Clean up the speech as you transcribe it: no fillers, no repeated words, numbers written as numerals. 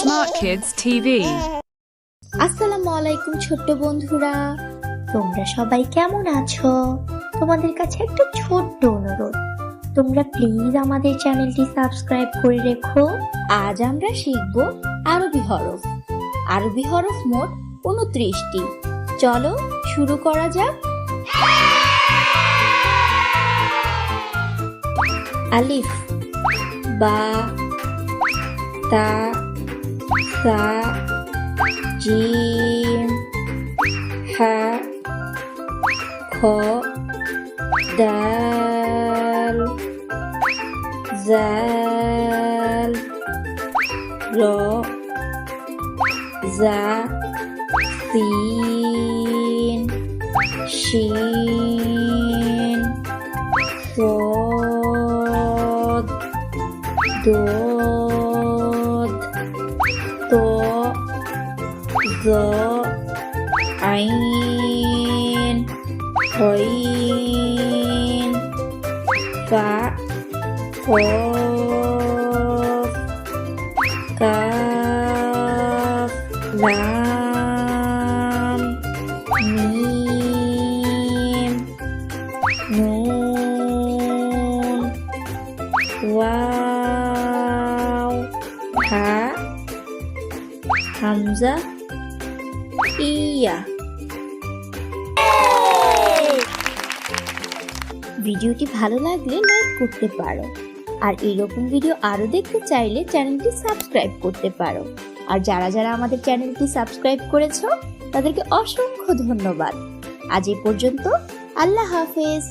Smart Kids TV. আসসালামু আলাইকুম ছোট্ট বন্ধুরা, তোমরা সবাই কেমন আছো? তোমাদের কাছে একটা ছোট্ট অনুরোধ, তোমরা প্লিজ আমাদের চ্যানেলটি সাবস্ক্রাইব করে রেখো। আজ আমরা শিখব আরবি হরফ। আরবি হরফ মোট 29টি। চলো শুরু করা যাক। আলিফ, বা, তা, সা, জিম, হা, খ, দাল, জাল, র, জা, সিন, শিন, صاد ضاد طاء ظاء عين غين فاء قاف كاف لام ميم نون واو হা হামজা ইয়া। ভিডিওটি ভালো লাগলে লাইক করতে পারো, আর এরকম ভিডিও আরো দেখতে চাইলে চ্যানেলটি সাবস্ক্রাইব করতে পারো। আর যারা যারা আমাদের চ্যানেলটি সাবস্ক্রাইব করেছো তাদেরকে অসংখ্য ধন্যবাদ। আজ এই পর্যন্ত, আল্লাহ হাফেজ।